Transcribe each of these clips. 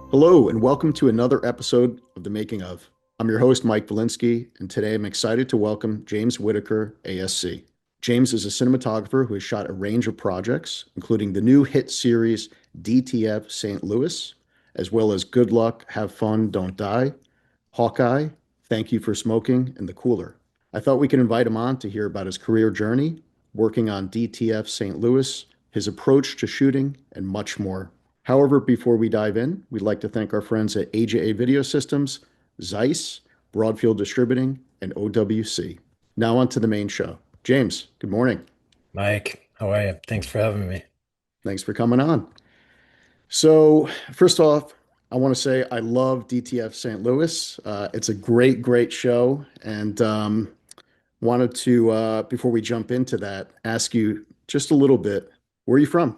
Hello, and welcome to another episode of The Making of. I'm your host, Mike Valinsky, and today I'm excited to welcome James Whitaker, ASC. James is a cinematographer who has shot a range of projects, including the new hit series DTF St. Louis, as well as Good Luck, Have Fun, Don't Die, Hawkeye, Thank You for Smoking, and The Cooler. I thought we could invite him on to hear about his career journey, working on DTF St. Louis, his approach to shooting, and much more. However, before we dive in, we'd like to thank our friends at AJA Video Systems, Zeiss, Broadfield Distributing, and OWC. Now on to the main show. James, good morning. Mike, how are you? Thanks for having me. Thanks for coming on. So, first off, I want to say I love DTF St. Louis. It's a great, great show. And wanted to, before we jump into that, ask you just a little bit, where are you from?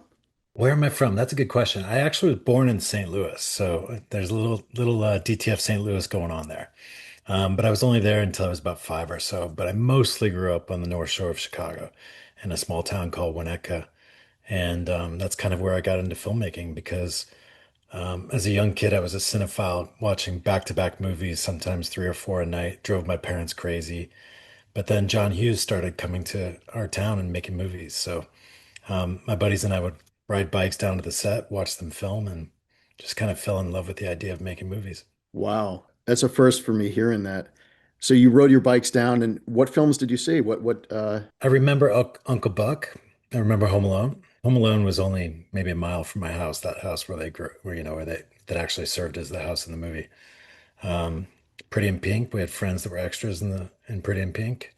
Where am I from? That's a good question. I actually was born in St. Louis, so there's a little DTF St. Louis going on there. But I was only there until I was about five or so. But I mostly grew up on the North Shore of Chicago in a small town called Winnetka, and that's kind of where I got into filmmaking because as a young kid, I was a cinephile, watching back-to-back movies, sometimes three or four a night, drove my parents crazy. But then John Hughes started coming to our town and making movies, so. My buddies and I would ride bikes down to the set, watch them film, and just kind of fell in love with the idea of making movies. Wow, that's a first for me hearing that. So you rode your bikes down, and what films did you see? What I remember Uncle Buck. I remember Home Alone. Home Alone was only maybe a mile from my house, that house where they grew, where they that actually served as the house in the movie. Um, Pretty in Pink. We had friends that were extras in Pretty in Pink.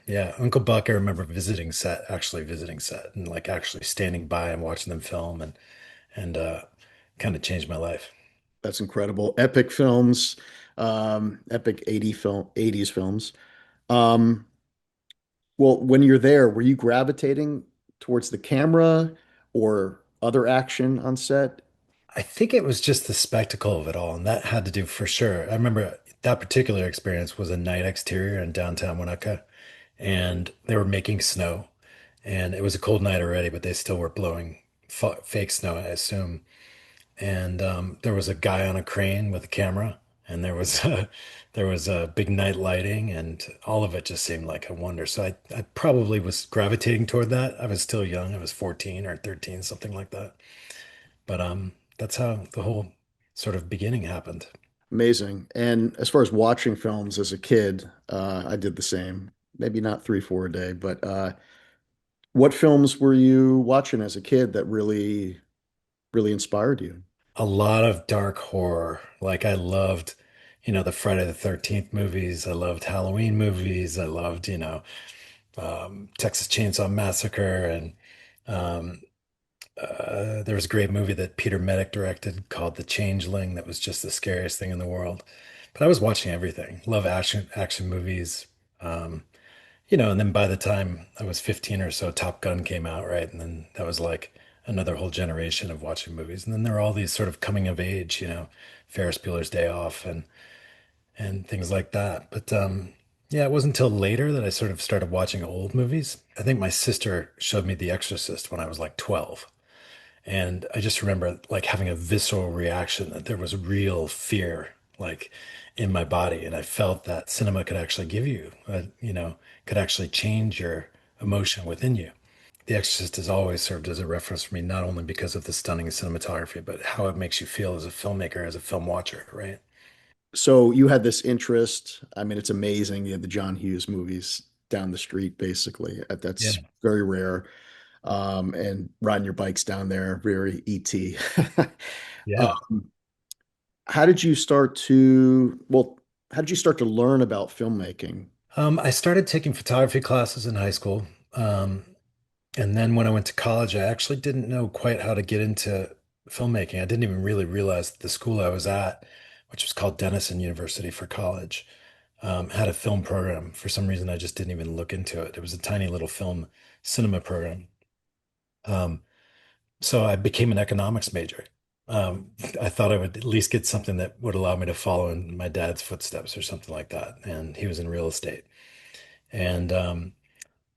Yeah, Uncle Buck, I remember actually visiting set and like actually standing by and watching them film and kind of changed my life. that's incredible. Epic films, epic 80s films. Um, well, when you're there, were you gravitating towards the camera or other action on set? I think it was just the spectacle of it all, and that had to do for sure. I remember that particular experience was a night exterior in downtown Winnetka, and they were making snow, and it was a cold night already, but they still were blowing fake snow, I assume. And there was a guy on a crane with a camera, and there was a big night lighting, and all of it just seemed like a wonder. So I probably was gravitating toward that. I was still young. I was 14 or 13, something like that. But that's how the whole sort of beginning happened. Amazing. And as far as watching films as a kid, I did the same. Maybe not three, four a day, but what films were you watching as a kid that really inspired you? A lot of dark horror. Like I loved, the Friday the 13th movies. I loved Halloween movies. I loved, Texas Chainsaw Massacre. And um, there was a great movie that Peter Medic directed called The Changeling that was just the scariest thing in the world. But I was watching everything. Love action movies. Um, and then by the time I was 15 or so, Top Gun came out, right? And then that was like another whole generation of watching movies. And then there were all these sort of coming of age, Ferris Bueller's Day Off and things like that. But yeah, it wasn't until later that I sort of started watching old movies. I think my sister showed me The Exorcist when I was like 12. And I just remember like having a visceral reaction that there was real fear like in my body. And I felt that cinema could actually give you, could actually change your emotion within you. The Exorcist has always served as a reference for me, not only because of the stunning cinematography, but how it makes you feel as a filmmaker, as a film watcher, right? So you had this interest. I mean, it's amazing. You had the John Hughes movies down the street, basically. Yeah. That's very rare. And riding your bikes down there, very ET. Yeah. Um, how did you start to, well, how did you start to learn about filmmaking? I started taking photography classes in high school. Um, And then when I went to college, I actually didn't know quite how to get into filmmaking. I didn't even really realize that the school I was at, which was called Denison University for college, had a film program. For some reason, I just didn't even look into it. It was a tiny little film cinema program. Um, so I became an economics major. I thought I would at least get something that would allow me to follow in my dad's footsteps or something like that. And he was in real estate. And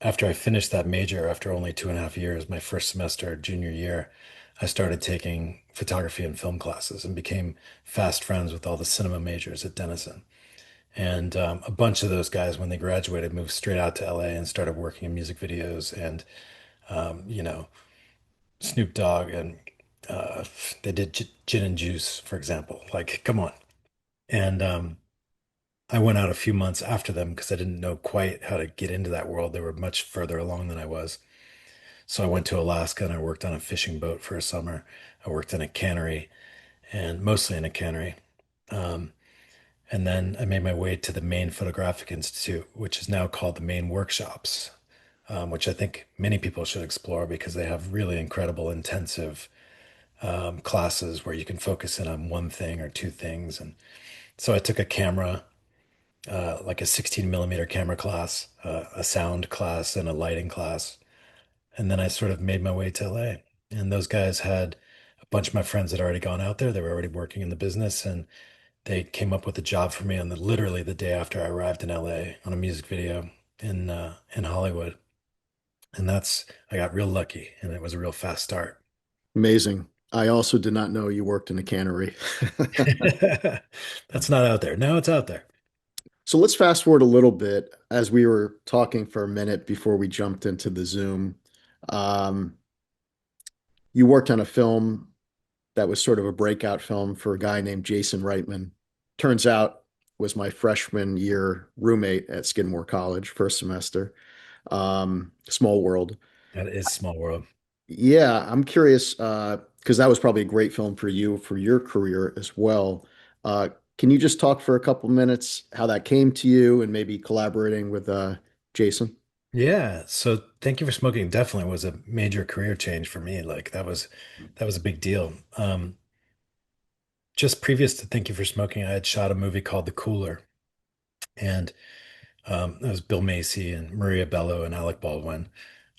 after I finished that major, after only 2.5 years, my first semester, junior year, I started taking photography and film classes and became fast friends with all the cinema majors at Denison. And a bunch of those guys, when they graduated, moved straight out to LA and started working in music videos and, you know, Snoop Dogg and uh, they did Gin and Juice, for example. Like, come on. And I went out a few months after them because I didn't know quite how to get into that world. They were much further along than I was. So I went to Alaska and I worked on a fishing boat for a summer. I worked in a cannery and mostly in a cannery. Um, and then I made my way to the Maine Photographic Institute, which is now called the Maine Workshops, which I think many people should explore because they have really incredible, intensive classes where you can focus in on one thing or two things. And so I took a camera, like a 16 millimeter camera class, a sound class, and a lighting class. And then I sort of made my way to LA. And those guys had a bunch of my friends had already gone out there. They were already working in the business, and they came up with a job for me on literally the day after I arrived in LA on a music video in Hollywood. And I got real lucky, and it was a real fast start. Amazing. I also did not know you worked in a cannery. That's not out there. Now it's out there. So let's fast forward a little bit as we were talking for a minute before we jumped into the Zoom. Um, you worked on a film that was sort of a breakout film for a guy named Jason Reitman. Turns out was my freshman year roommate at Skidmore College, first semester. Small world. That is small world. Yeah, I'm curious because that was probably a great film for you for your career as well. Uh, can you just talk for a couple minutes how that came to you and maybe collaborating with Jason? Yeah. So thank you for smoking. Definitely was a major career change for me. Like that was a big deal. Just previous to Thank You for Smoking, I had shot a movie called The Cooler, and that was Bill Macy and Maria Bello and Alec Baldwin.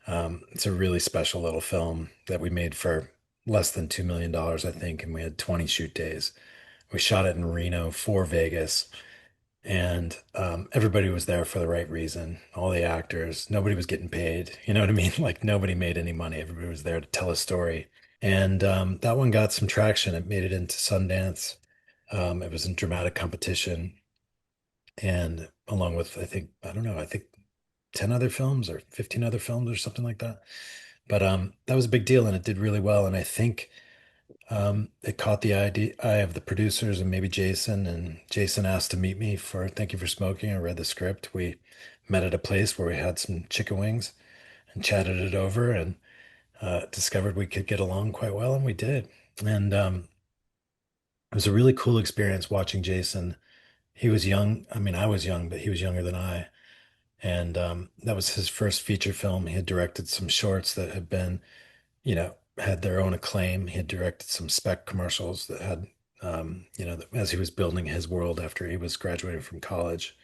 It's a really special little film that we made for less than $2 million, I think, and we had 20 shoot days. We shot it in Reno for Vegas, and everybody was there for the right reason. All the actors, nobody was getting paid. You know what I mean? Like nobody made any money. Everybody was there to tell a story. And that one got some traction. It made it into Sundance. It was in dramatic competition, and along with I don't know, I think 10 other films or 15 other films or something like that. But that was a big deal, and it did really well. And I think it caught the eye of the producers and maybe Jason. And Jason asked to meet me for Thank You for Smoking. I read the script. We met at a place where we had some chicken wings and chatted it over and discovered we could get along quite well, and we did. And it was a really cool experience watching Jason. He was young. I mean, I was young, but he was younger than I. And that was his first feature film. He had directed some shorts that had been, had their own acclaim. He had directed some spec commercials that had, as he was building his world after he was graduating from college.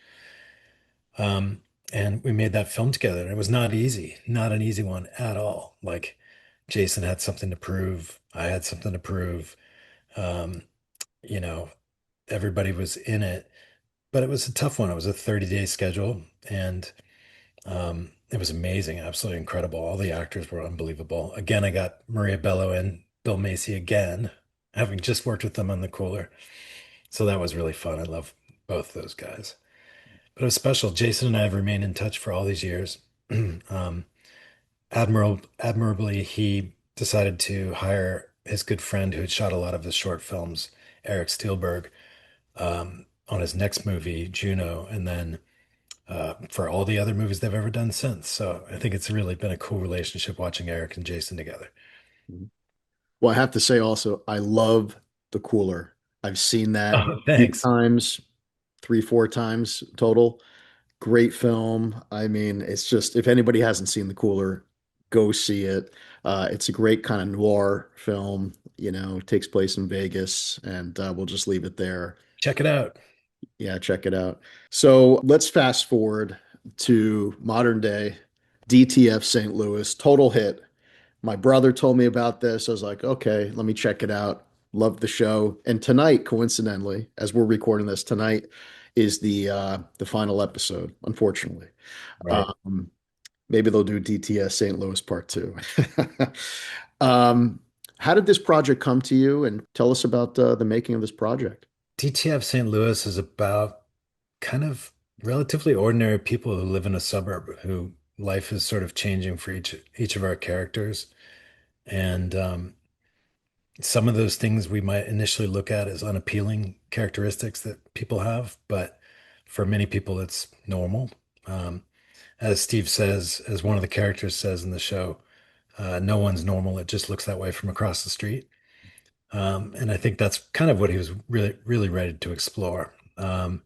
Um, and we made that film together. And it was not easy, not an easy one at all. Like Jason had something to prove. I had something to prove. Um, you know, everybody was in it, but it was a tough one. It was a 30-day schedule, and it was amazing, absolutely incredible. All the actors were unbelievable. Again, I got Maria Bello and Bill Macy again, having just worked with them on The Cooler. So that was really fun. I love both those guys. But it was special. Jason and I have remained in touch for all these years. um, admirably, he decided to hire his good friend who had shot a lot of his short films, Eric Steelberg, on his next movie, Juno, and then for all the other movies they've ever done since. So I think it's really been a cool relationship watching Eric and Jason together. Well, I have to say also, I love The Cooler. I've seen that Oh, a few thanks. times, three, four times total. Great film. I mean, it's just if anybody hasn't seen The Cooler, go see it. It's a great kind of noir film, takes place in Vegas, and we'll just leave it there. Check it out. Yeah, check it out. So let's fast forward to modern day DTF St. Louis, total hit. My brother told me about this. I was like, okay, let me check it out. Love the show. And tonight, coincidentally, as we're recording this, tonight is the final episode, unfortunately. Right. Um, maybe they'll do DTS St. Louis Part 2. Um, How did this project come to you? And tell us about the making of this project. DTF St. Louis is about kind of relatively ordinary people who live in a suburb who life is sort of changing for each of our characters. And some of those things we might initially look at as unappealing characteristics that people have, but for many people, it's normal. Um, as Steve says, as one of the characters says in the show, no one's normal. It just looks that way from across the street. And I think that's kind of what he was really, really ready to explore. Yeah,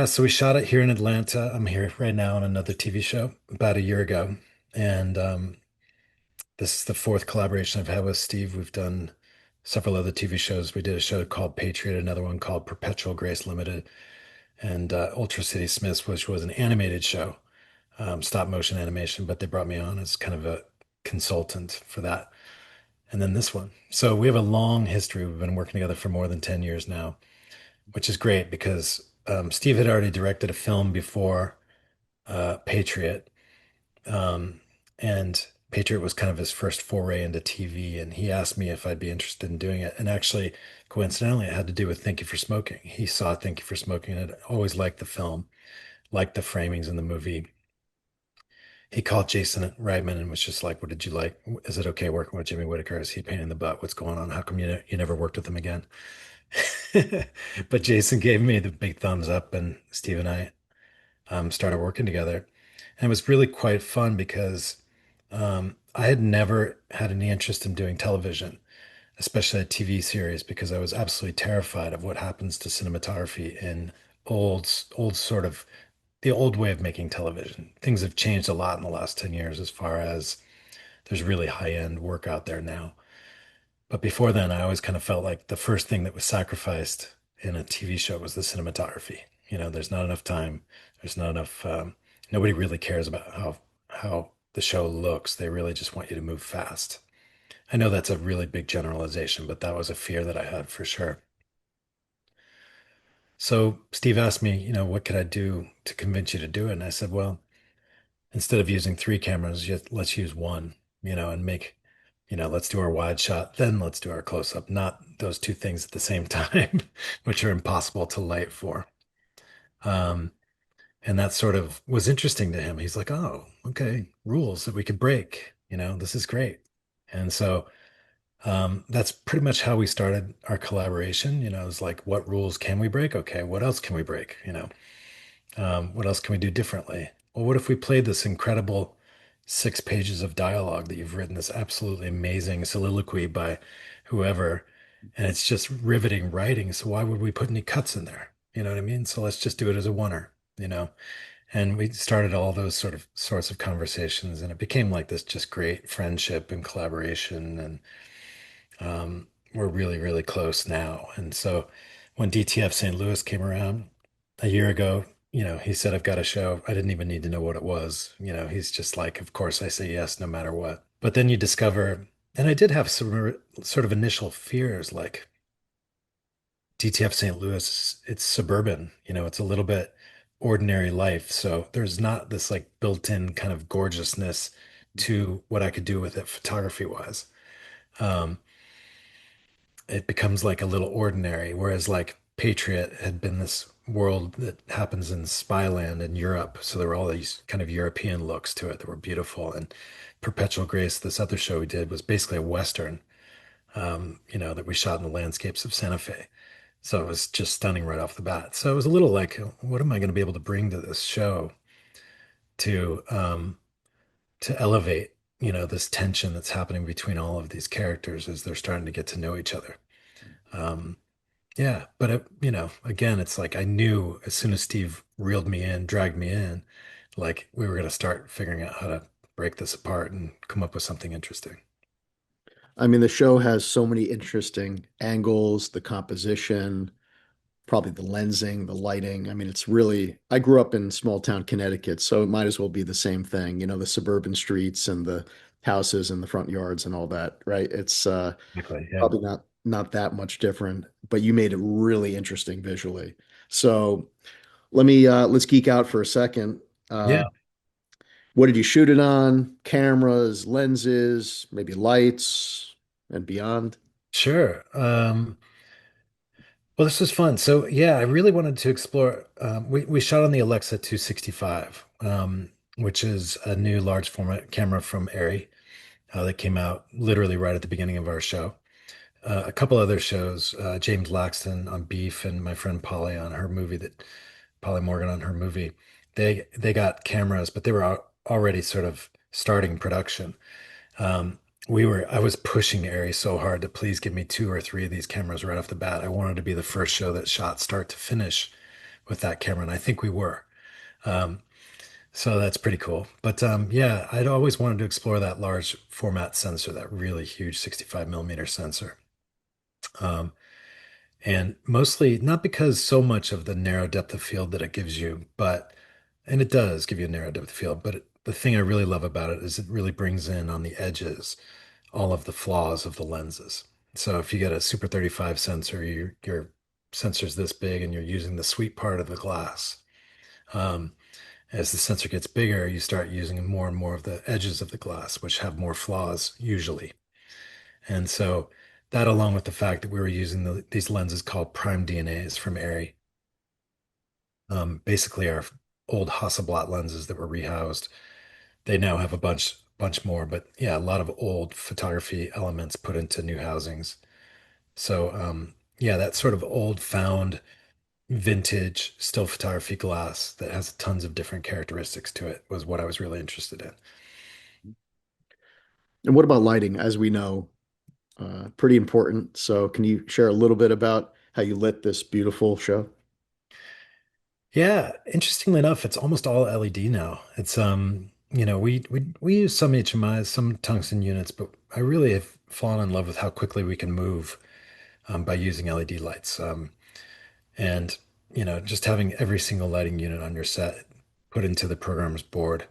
so we shot it here in Atlanta. I'm here right now on another TV show about a year ago. And this is the fourth collaboration I've had with Steve. We've done several other TV shows. We did a show called Patriot, another one called Perpetual Grace Limited, and Ultra City Smiths, which was an animated show, stop motion animation, but they brought me on as kind of a consultant for that. And then this one. So we have a long history. We've been working together for more than 10 years now, which is great because Steve had already directed a film before Patriot. Um, and Patriot was kind of his first foray into TV, and he asked me if I'd be interested in doing it. And actually, coincidentally, it had to do with Thank You for Smoking. He saw Thank You for Smoking and had always liked the film, liked the framings in the movie. He called Jason Reitman and was just like, "What did you like? Is it okay working with Jimmy Whitaker? Is he a pain in the butt? What's going on? How come you never worked with him again?" But Jason gave me the big thumbs up, and Steve and I started working together. And it was really quite fun because I had never had any interest in doing television, especially a TV series, because I was absolutely terrified of what happens to cinematography in old sort of the old way of making television. Things have changed a lot in the last 10 years as far as there's really high-end work out there now. But before then, I always kind of felt like the first thing that was sacrificed in a TV show was the cinematography. There's not enough time. There's not enough. Nobody really cares about how the show looks. They really just want you to move fast. I know that's a really big generalization, but that was a fear that I had for sure. So Steve asked me, what could I do to convince you to do it? And I said, well, instead of using three cameras, let's use one, and let's do our wide shot, then let's do our close up, not those two things at the same time, which are impossible to light for. Um, and that sort of was interesting to him. He's like, oh, okay, rules that we could break, this is great. And so that's pretty much how we started our collaboration. It was like, what rules can we break? Okay, what else can we break? What else can we do differently? Well, what if we played this incredible 6 pages of dialogue that you've written, this absolutely amazing soliloquy by whoever, and it's just riveting writing. So why would we put any cuts in there? You know what I mean? So let's just do it as a oneer. And we started all those sorts of conversations, and it became like this just great friendship and collaboration. And we're really, really close now. And so when DTF St. Louis came around a year ago, he said, I've got a show. I didn't even need to know what it was. He's just like, of course, I say yes, no matter what. But then you discover, and I did have some sort of initial fears like DTF St. Louis, it's suburban, it's a little bit ordinary life. So there's not this like built-in kind of gorgeousness to what I could do with it photography wise. Um, it becomes like a little ordinary. Whereas like Patriot had been this world that happens in Spyland in Europe. So there were all these kind of European looks to it that were beautiful. And Perpetual Grace, this other show we did, was basically a Western, that we shot in the landscapes of Santa Fe. So it was just stunning right off the bat. So it was a little like, what am I going to be able to bring to this show to to elevate, this tension that's happening between all of these characters as they're starting to get to know each other. Um, Yeah, but again, it's like I knew as soon as Steve reeled me in, dragged me in, like we were going to start figuring out how to break this apart and come up with something interesting. I mean, the show has so many interesting angles, the composition, probably the lensing, the lighting. I mean, it's really, I grew up in small town Connecticut, so it might as well be the same thing, the suburban streets and the houses and the front yards and all that, right? It's Exactly. Yeah. probably not that much different, but you made it really interesting visually. So let's geek out for a second. Uh, Yeah. What did you shoot it on? Cameras, lenses, maybe lights, and beyond? Sure. Well, this was fun. So yeah, I really wanted to explore. We shot on the Alexa 265, which is a new large format camera from Arri that came out literally right at the beginning of our show. A couple other shows, James Laxton on Beef and my friend Polly Morgan on her movie. They got cameras, but they were already sort of starting production. Um, I was pushing Ari so hard to please give me two or three of these cameras right off the bat. I wanted to be the first show that shot start to finish with that camera, and I think we were. Um, so that's pretty cool. But yeah, I'd always wanted to explore that large format sensor, that really huge 65 millimeter sensor. Um, and mostly not because so much of the narrow depth of field that it gives you, and it does give you a narrow depth of field, but the thing I really love about it is it really brings in on the edges all of the flaws of the lenses. So if you get a Super 35 sensor, your sensor's this big and you're using the sweet part of the glass. Um, as the sensor gets bigger, you start using more and more of the edges of the glass, which have more flaws usually. And so that, along with the fact that we were using these lenses called prime DNAs from Arri, basically our old Hasselblad lenses that were rehoused. They now have a bunch more, but yeah, a lot of old photography elements put into new housings. So yeah, that sort of old found vintage still photography glass that has tons of different characteristics to it was what I was really interested in. And what about lighting? As we know, pretty important. So, can you share a little bit about how you lit this beautiful show? Yeah, interestingly enough, it's almost all LED now. It's we use some HMIs, some tungsten units, but I really have fallen in love with how quickly we can move by using LED lights. And just having every single lighting unit on your set put into the programmer's board,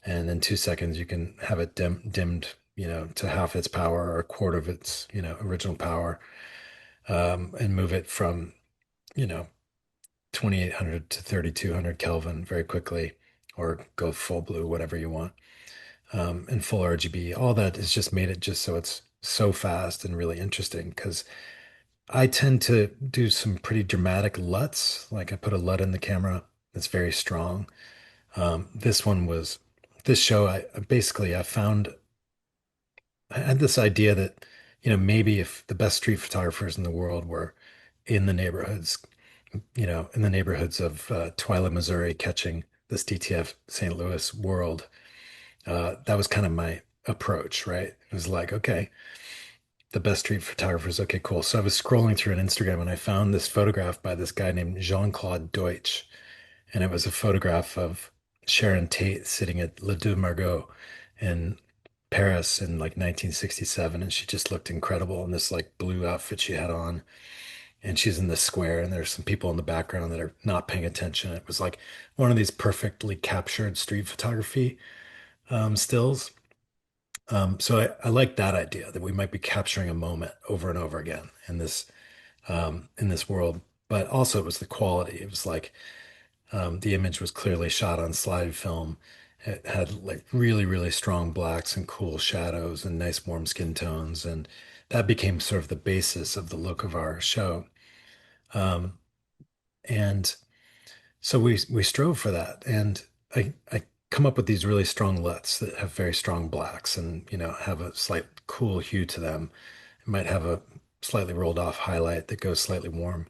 and in 2 seconds you can have it dimmed, to half its power or a quarter of its, original power, and move it from, you know, 2800 to 3200 Kelvin very quickly, or go full blue, whatever you want, and full RGB. All that has just made it just so it's so fast and really interesting because I tend to do some pretty dramatic LUTs. Like I put a LUT in the camera that's very strong. This one was this show. I found I had this idea that maybe if the best street photographers in the world were in the neighborhoods, in the neighborhoods of Twyla, Missouri, catching this DTF St. Louis world. That was kind of my approach, right? It was like, okay, the best street photographers. Okay, cool. So I was scrolling through an Instagram and I found this photograph by this guy named Jean-Claude Deutsch. And it was a photograph of Sharon Tate sitting at Le Deux Margot in Paris in like 1967. And she just looked incredible in this like blue outfit she had on. And she's in the square, and there's some people in the background that are not paying attention. It was like one of these perfectly captured street photography stills. So I like that idea that we might be capturing a moment over and over again in this world. But also it was the quality. It was like the image was clearly shot on slide film. It had like really, really strong blacks and cool shadows and nice warm skin tones. And that became sort of the basis of the look of our show. Um, and so we strove for that. And I come up with these really strong LUTs that have very strong blacks and, have a slight cool hue to them. It might have a slightly rolled off highlight that goes slightly warm.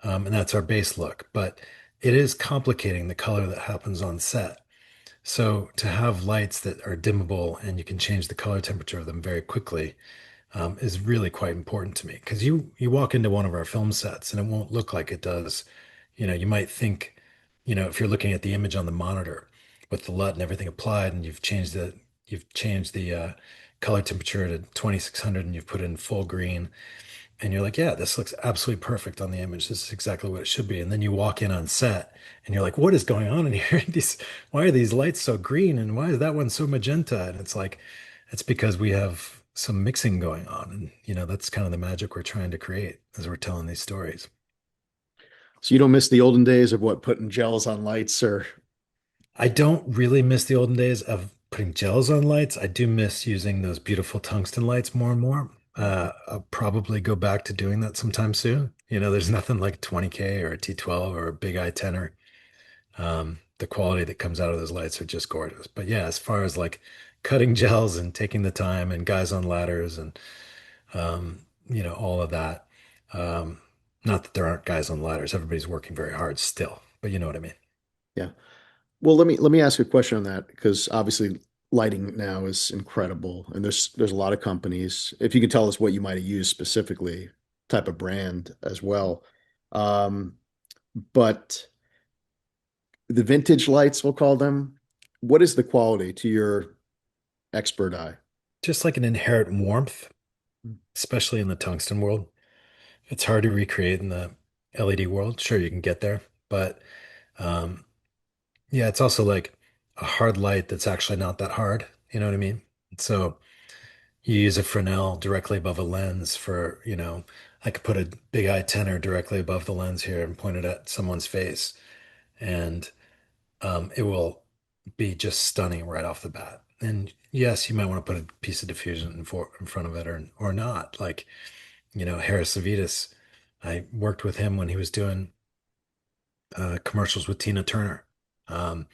And that's our base look. But it is complicating the color that happens on set. So to have lights that are dimmable and you can change the color temperature of them very quickly is really quite important to me because you walk into one of our film sets and it won't look like it does. You might think, if you're looking at the image on the monitor with the LUT and everything applied, and you've changed the color temperature to 2600 and you've put in full green, and you're like, yeah, this looks absolutely perfect on the image. This is exactly what it should be. And then you walk in on set and you're like, what is going on in here? Why are these lights so green? And why is that one so magenta? And it's like, it's because we have some mixing going on. And, that's kind of the magic we're trying to create as we're telling these stories. So, you don't miss the olden days of what putting gels on lights or I don't really miss the olden days of putting gels on lights. I do miss using those beautiful tungsten lights more and more. I'll probably go back to doing that sometime soon. There's nothing like 20K or a T12 or a big eye tenor. The quality that comes out of those lights are just gorgeous. But yeah, as far as like cutting gels and taking the time and guys on ladders and all of that. Um, Not that there aren't guys on ladders. Everybody's working very hard still, but you know what I mean. Yeah. Well, let me ask a question on that because obviously lighting now is incredible, and there's a lot of companies. If you could tell us what you might have used specifically, type of brand as well. Um, but the vintage lights, we'll call them. What is the quality to your expert eye? Just like an inherent warmth, especially in the tungsten world. It's hard to recreate in the LED world. Sure, you can get there, but um, yeah, it's also like a hard light that's actually not that hard. You know what I mean? So you use a Fresnel directly above a lens I could put a big eye tenor directly above the lens here and point it at someone's face, and it will be just stunning right off the bat. And yes, you might want to put a piece of diffusion in front of it or not. Like, Harris Savitas, I worked with him when he was doing commercials with Tina Turner. Um,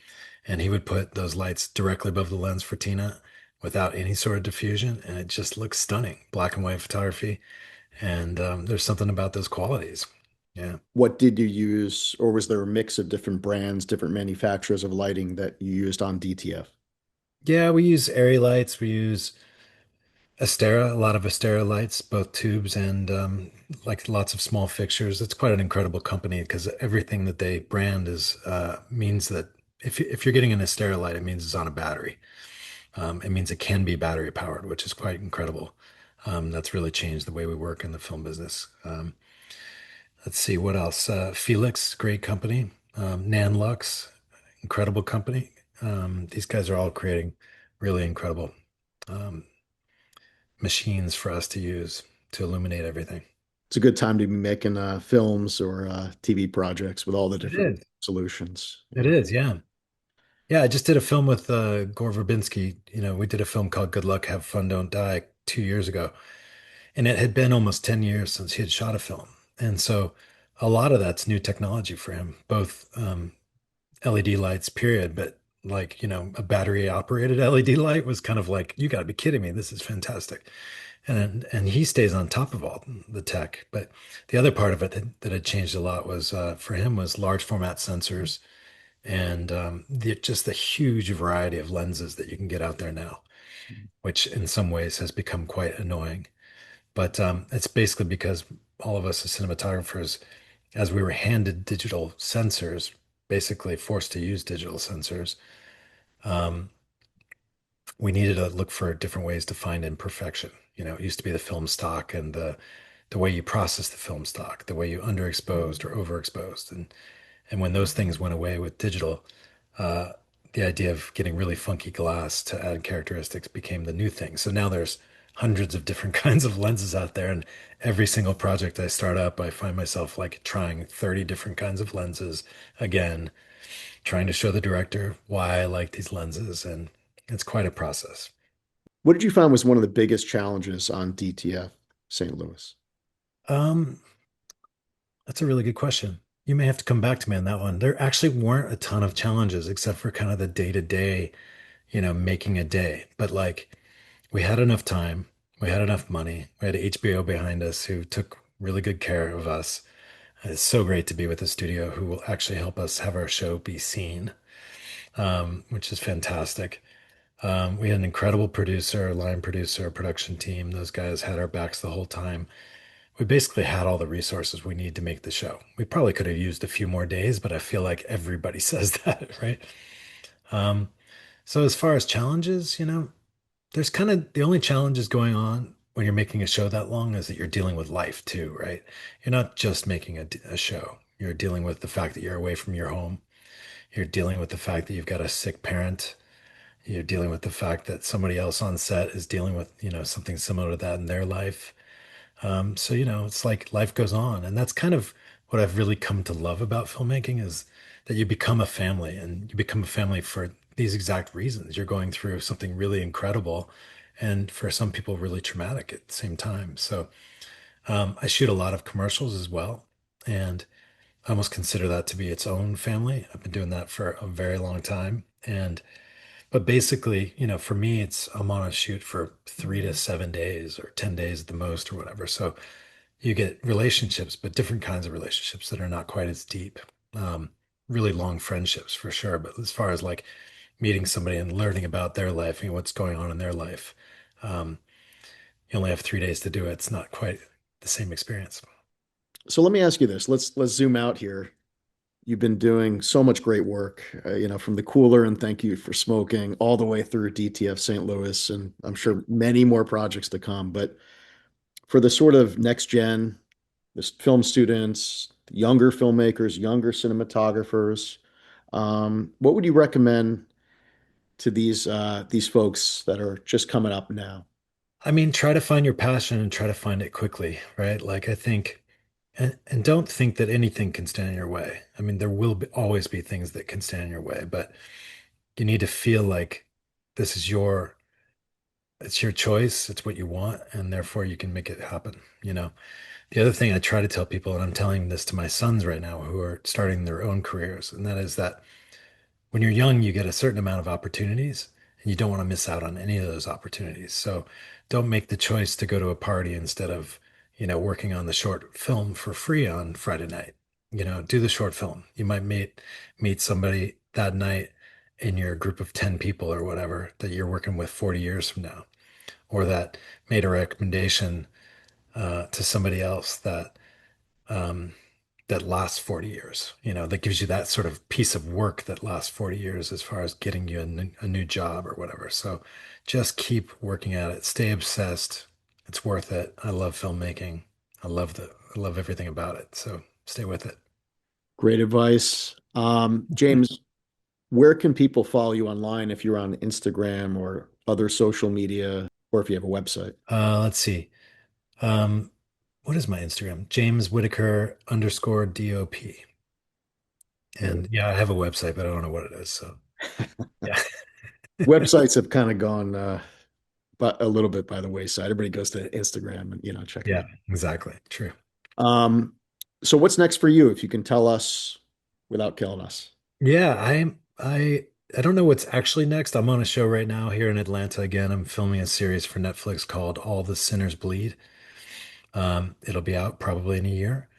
and he would put those lights directly above the lens for Tina without any sort of diffusion. And it just looks stunning. Black and white photography. And there's something about those qualities. Yeah. What did you use, or was there a mix of different brands, different manufacturers of lighting that you used on DTF? Yeah, we use airy lights. We use Astera, a lot of Astera lights, both tubes and like lots of small fixtures. It's quite an incredible company because everything that they brand is means that if you're getting an Astera light, it means it's on a battery. It means it can be battery powered, which is quite incredible. That's really changed the way we work in the film business. Let's see what else. Felix, great company. Nanlux, incredible company. These guys are all creating really incredible um, machines for us to use to illuminate everything. It's a good time to be making films or TV projects with all the It different is. solutions. It Yeah. is, yeah. Yeah, I just did a film with Gore Verbinski. We did a film called Good Luck, Have Fun, Don't Die 2 years ago. And it had been almost 10 years since he had shot a film. And so a lot of that's new technology for him, both LED lights, period. But like, a battery operated LED light was kind of like, you got to be kidding me. This is fantastic. And he stays on top of all the tech. But the other part of it that had changed a lot was for him was large format sensors and just the huge variety of lenses that you can get out there now, which in some ways has become quite annoying. But it's basically because all of us as cinematographers, as we were handed digital sensors, basically forced to use digital sensors, um, we needed to look for different ways to find imperfection. It used to be the film stock and the way you process the film stock, the way you underexposed or overexposed, and when those things went away with digital, uh, the idea of getting really funky glass to add characteristics became the new thing. So now there's hundreds of different kinds of lenses out there, and every single project I start up, I find myself like trying 30 different kinds of lenses again, trying to show the director why I like these lenses, and it's quite a process. What did you find was one of the biggest challenges on DTF St. Louis? Um, that's a really good question. You may have to come back to me on that one. There actually weren't a ton of challenges except for kind of the day-to-day, making a day. But like we had enough time, we had enough money, we had HBO behind us who took really good care of us. It's so great to be with a studio who will actually help us have our show be seen, which is fantastic. We had an incredible producer, line producer, production team. Those guys had our backs the whole time. We basically had all the resources we need to make the show. We probably could have used a few more days, but I feel like everybody says that, right? Um, so as far as challenges, there's kind of the only challenges going on when you're making a show that long is that you're dealing with life too, right? You're not just making a show. You're dealing with the fact that you're away from your home. You're dealing with the fact that you've got a sick parent. You're dealing with the fact that somebody else on set is dealing with, something similar to that in their life. So, it's like life goes on. And that's kind of what I've really come to love about filmmaking is that you become a family, and you become a family for these exact reasons. You're going through something really incredible and for some people really traumatic at the same time. So I shoot a lot of commercials as well. And I almost consider that to be its own family. I've been doing that for a very long time. But basically, for me, I'm on a shoot for 3 to 7 days or 10 days at the most or whatever. So you get relationships, but different kinds of relationships that are not quite as deep. Um, really long friendships for sure. But as far as like meeting somebody and learning about their life and what's going on in their life, um, you only have 3 days to do it. It's not quite the same experience. So let me ask you this. Let's zoom out here. You've been doing so much great work, from the cooler and thank you for smoking all the way through DTF St. Louis, and I'm sure many more projects to come. But for the sort of next gen, the film students, younger filmmakers, younger cinematographers, what would you recommend to these folks that are just coming up now? I mean, try to find your passion and try to find it quickly, right? Like I think, and don't think that anything can stand in your way. I mean, there will always be things that can stand in your way, but you need to feel like this is it's your choice, it's what you want, and therefore you can make it happen. The other thing I try to tell people, and I'm telling this to my sons right now who are starting their own careers, and that is that when you're young, you get a certain amount of opportunities and you don't want to miss out on any of those opportunities. So don't make the choice to go to a party instead of, working on the short film for free on Friday night. Do the short film. You might meet somebody that night in your group of 10 people or whatever that you're working with 40 years from now, or that made a recommendation to somebody else um, that lasts 40 years, that gives you that sort of piece of work that lasts 40 years as far as getting you a new job or whatever. So just keep working at it. Stay obsessed. It's worth it. I love filmmaking. I love everything about it. So stay with it. Great advice. James, where can people follow you online if you're on Instagram or other social media, or if you have a website? Let's see. Um, what is my Instagram? James Whitaker underscore DOP. There And yeah, I have a website, but I don't know what it is. So yeah. Websites have kind of gone but a little bit by the wayside. Everybody goes to Instagram and check it Yeah, out. exactly. True. Um, so what's next for you, if you can tell us without killing us? Yeah, I don't know what's actually next. I'm on a show right now here in Atlanta again. I'm filming a series for Netflix called All the Sinners Bleed. It'll be out probably in a year.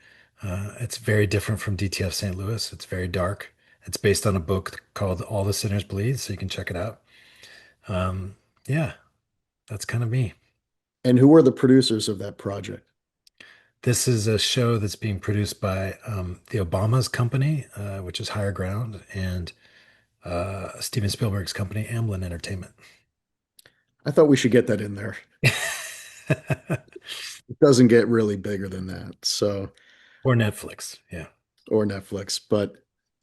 It's very different from DTF St. Louis. It's very dark. It's based on a book called All the Sinners Bleed, so you can check it out. Um, yeah, that's kind of me. And who are the producers of that project? This is a show that's being produced by the Obama's company, which is Higher Ground, and Steven Spielberg's company, Amblin Entertainment. I thought we should get that in there. It doesn't get really bigger than that. So, Or Netflix. Yeah. or Netflix, but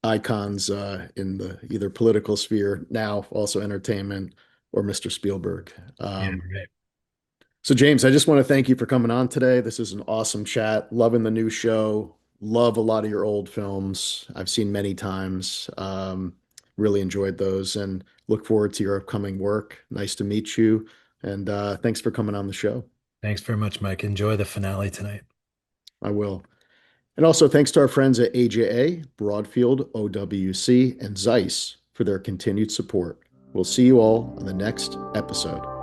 icons in the either political sphere, now also entertainment, or Mr. Spielberg. Yeah, Um, right. So, James, I just want to thank you for coming on today. This is an awesome chat. Loving the new show. Love a lot of your old films. I've seen many times. Really enjoyed those and look forward to your upcoming work. Nice to meet you. And thanks for coming on the show. Thanks very much, Mike. Enjoy the finale tonight. I will. And also thanks to our friends at AJA, Broadfield, OWC, and Zeiss for their continued support. We'll see you all on the next episode.